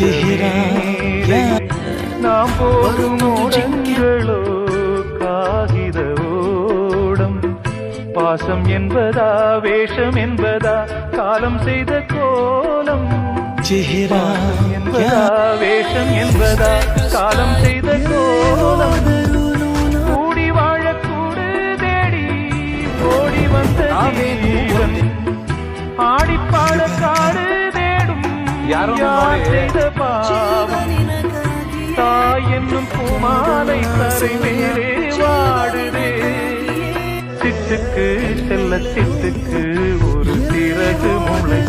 உலகமே நாம் போகும் ஓடங்களோ காகித ஓடம். பாசம் என்பதா வேஷம் என்பதா காலம் செய்த கோலம். என்பதா வேஷம் என்பதா காலம் செய்த கோலம். கூடி வாழக்கூடு தேடி ஓடி வந்த ஜீவன் ஆடிப்பாட காடு தேடும் யார் செய்த பாவம். தாய் என்னும் பூமாலை தரை மேலே வாடுதே. சிட்டுக்கு செல்ல சிட்டுக்கு ஒரு சிறகு முளை